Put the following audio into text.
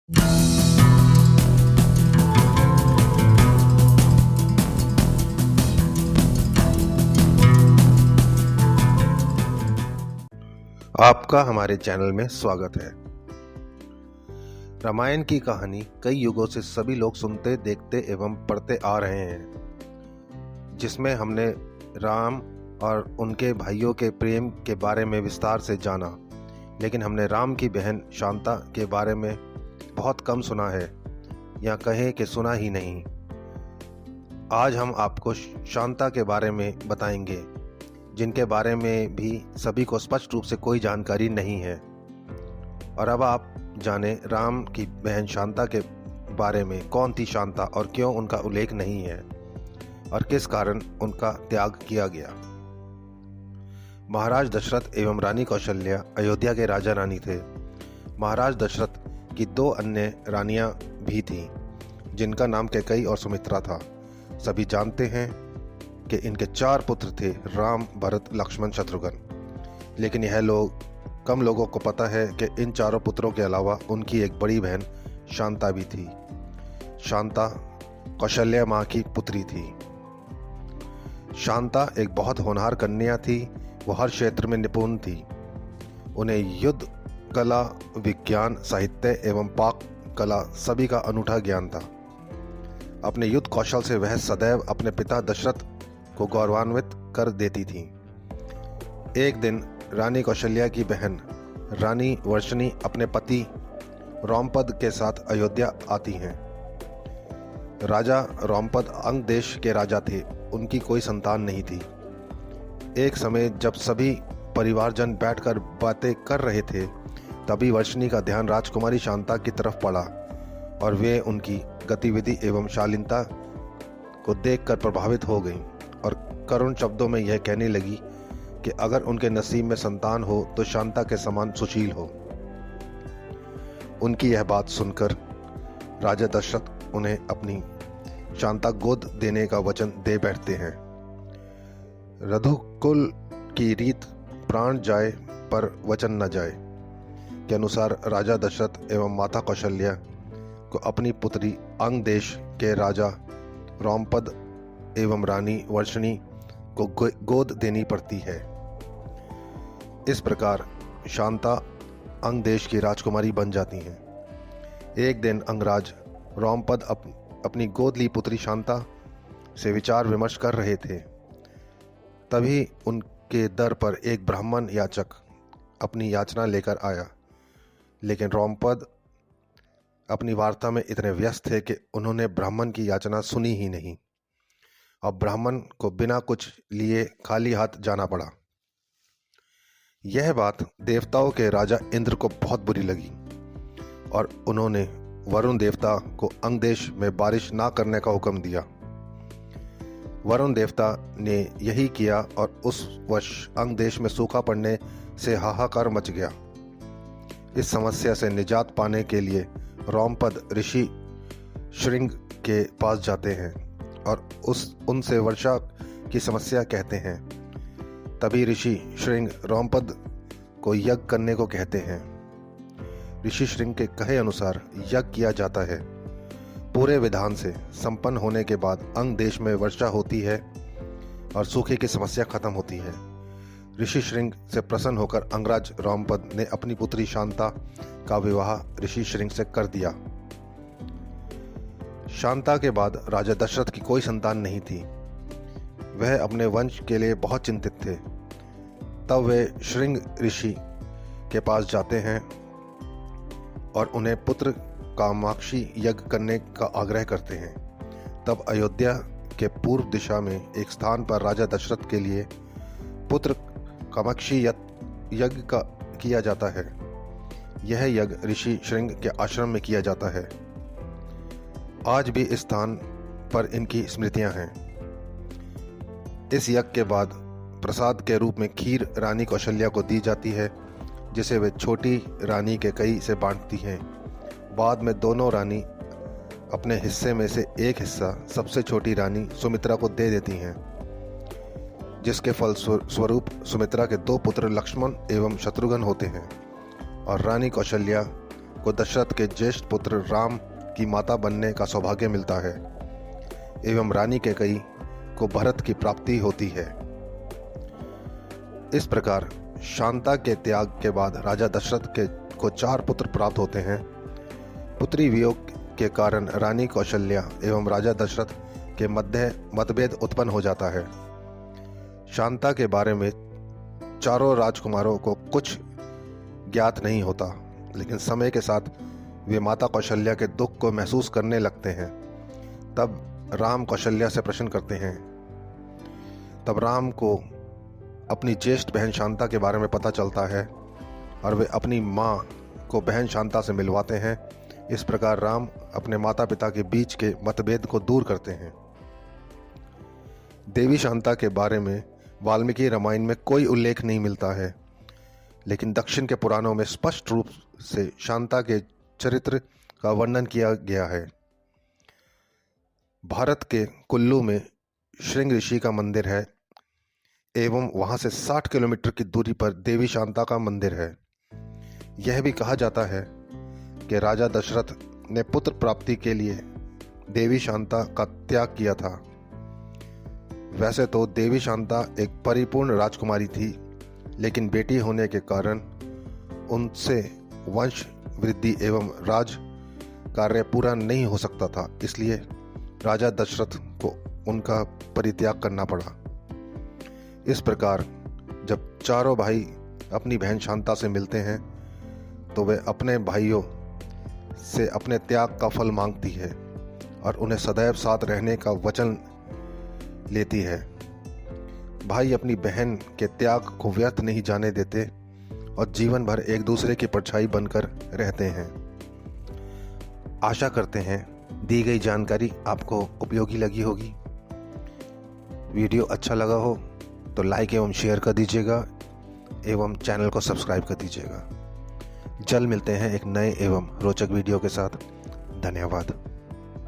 आपका हमारे चैनल में स्वागत है। रामायण की कहानी कई युगों से सभी लोग सुनते, देखते एवं पढ़ते आ रहे हैं, जिसमें हमने राम और उनके भाइयों के प्रेम के बारे में विस्तार से जाना, लेकिन हमने राम की बहन शांता के बारे में बहुत कम सुना है, या कहें कि सुना ही नहीं। आज हम आपको शांता के बारे में बताएंगे, जिनके बारे में भी सभी को स्पष्ट रूप से कोई जानकारी नहीं है। और अब आप जाने राम की बहन शांता के बारे में। कौन थी शांता और क्यों उनका उल्लेख नहीं है और किस कारण उनका त्याग किया गया। महाराज दशरथ एवं रानी कौशल्या अयोध्या के राजा रानी थे। महाराज दशरथ की दो अन्य रानियां भी थीं, जिनका नाम कैकेयी और सुमित्रा था। सभी जानते हैं कि इनके 4 पुत्र थे, राम, भरत, लक्ष्मण, शत्रुघ्न। लेकिन कम लोगों को पता है कि इन चारों पुत्रों के अलावा उनकी एक बड़ी बहन शांता भी थी। शांता कौशल्या माँ की पुत्री थी। शांता एक बहुत होनहार कन्या थी। वो हर क्षेत्र में निपुण थी। उन्हें युद्ध कला, विज्ञान, साहित्य एवं पाक कला सभी का अनूठा ज्ञान था। अपने युद्ध कौशल से वह सदैव अपने पिता दशरथ को गौरवान्वित कर देती थी। एक दिन रानी कौशल्या की बहन रानी वर्षणी अपने पति रोमपद के साथ अयोध्या आती हैं। राजा रोमपद अंग देश के राजा थे। उनकी कोई संतान नहीं थी। एक समय जब सभी परिवारजन बैठकर बातें कर रहे थे, तभी वर्षणी का ध्यान राजकुमारी शांता की तरफ पड़ा और वे उनकी गतिविधि एवं शालीनता को देखकर प्रभावित हो गईं और करुण शब्दों में यह कहने लगी कि अगर उनके नसीब में संतान हो तो शांता के समान सुशील हो। उनकी यह बात सुनकर राजा दशरथ उन्हें अपनी शांता गोद देने का वचन दे बैठते हैं। रघुकुल की रीत प्राण जाए पर वचन न जाए के अनुसार राजा दशरथ एवं माता कौशल्या को अपनी पुत्री अंग देश के राजा रोमपद एवं रानी वर्षणी को गोद देनी पड़ती है। इस प्रकार शांता अंग देश की राजकुमारी बन जाती हैं। एक दिन अंगराज रोमपद अपनी गोद ली पुत्री शांता से विचार विमर्श कर रहे थे। तभी उनके दर पर एक ब्राह्मण याचक अपनी याचना लेकर आया, लेकिन रोमपद अपनी वार्ता में इतने व्यस्त थे कि उन्होंने ब्राह्मण की याचना सुनी ही नहीं। अब ब्राह्मण को बिना कुछ लिए खाली हाथ जाना पड़ा। यह बात देवताओं के राजा इंद्र को बहुत बुरी लगी और उन्होंने वरुण देवता को अंग देश में बारिश ना करने का हुक्म दिया। वरुण देवता ने यही किया और उस वर्ष अंग देश में सूखा पड़ने से हाहाकार मच गया। इस समस्या से निजात पाने के लिए रोमपद ऋषि श्रृंग के पास जाते हैं और उनसे वर्षा की समस्या कहते हैं। तभी ऋषि श्रृंग रोमपद को यज्ञ करने को कहते हैं। ऋषि श्रृंग के कहे अनुसार यज्ञ किया जाता है। पूरे विधान से संपन्न होने के बाद अंग देश में वर्षा होती है और सूखे की समस्या खत्म होती है। ऋषि श्रृंग से प्रसन्न होकर अंगराज रोमपद ने अपनी पुत्री शांता का विवाह ऋषि श्रृंग से कर दिया। शांता के बाद राजा दशरथ की कोई संतान नहीं थी। वह अपने वंश के लिए बहुत चिंतित थे। तब वे श्रृंग ऋषि के पास जाते हैं और उन्हें पुत्र कामाक्षी यज्ञ करने का आग्रह करते हैं। तब अयोध्या के पूर्व दिशा में एक स्थान पर राजा दशरथ के लिए पुत्र कामाक्षी यज्ञ का किया जाता है। यह यज्ञ ऋषि श्रृंग के आश्रम में किया जाता है। आज भी इस स्थान पर इनकी स्मृतियां हैं। इस यज्ञ के बाद प्रसाद के रूप में खीर रानी कौशल्या को दी जाती है, जिसे वे छोटी रानी कैकेयी से बांटती हैं। बाद में दोनों रानी अपने हिस्से में से एक हिस्सा सबसे छोटी रानी सुमित्रा को दे देती हैं, जिसके फल स्वरूप सुमित्रा के 2 पुत्र लक्ष्मण एवं शत्रुघ्न होते हैं और रानी कौशल्या को दशरथ के ज्येष्ठ पुत्र राम की माता बनने का सौभाग्य मिलता है एवं रानी कैकेयी को भरत की प्राप्ति होती है। इस प्रकार शांता के त्याग के बाद राजा दशरथ को 4 पुत्र प्राप्त होते हैं। पुत्री वियोग के कारण रानी कौशल्या एवं राजा दशरथ के मध्य मतभेद उत्पन्न हो जाता है। शांता के बारे में चारों राजकुमारों को कुछ ज्ञात नहीं होता, लेकिन समय के साथ वे माता कौशल्या के दुख को महसूस करने लगते हैं। तब राम कौशल्या से प्रश्न करते हैं। तब राम को अपनी ज्येष्ठ बहन शांता के बारे में पता चलता है और वे अपनी माँ को बहन शांता से मिलवाते हैं। इस प्रकार राम अपने माता पिता के बीच के मतभेद को दूर करते हैं। देवी शांता के बारे में वाल्मीकि रामायण में कोई उल्लेख नहीं मिलता है, लेकिन दक्षिण के पुराणों में स्पष्ट रूप से शांता के चरित्र का वर्णन किया गया है। भारत के कुल्लू में श्रृंग ऋषि का मंदिर है एवं वहां से 60 किलोमीटर की दूरी पर देवी शांता का मंदिर है। यह भी कहा जाता है कि राजा दशरथ ने पुत्र प्राप्ति के लिए देवी शांता का त्याग किया था। वैसे तो देवी शांता एक परिपूर्ण राजकुमारी थी, लेकिन बेटी होने के कारण उनसे वंश वृद्धि एवं राज कार्य पूरा नहीं हो सकता था, इसलिए राजा दशरथ को उनका परित्याग करना पड़ा। इस प्रकार जब चारों भाई अपनी बहन शांता से मिलते हैं तो वे अपने भाइयों से अपने त्याग का फल मांगती है और उन्हें सदैव साथ रहने का वचन लेती है। भाई अपनी बहन के त्याग को व्यर्थ नहीं जाने देते और जीवन भर एक दूसरे की परछाई बनकर रहते हैं। आशा करते हैं दी गई जानकारी आपको उपयोगी लगी होगी। वीडियो अच्छा लगा हो तो लाइक एवं शेयर कर दीजिएगा एवं चैनल को सब्सक्राइब कर दीजिएगा। जल्द मिलते हैं एक नए एवं रोचक वीडियो के साथ। धन्यवाद।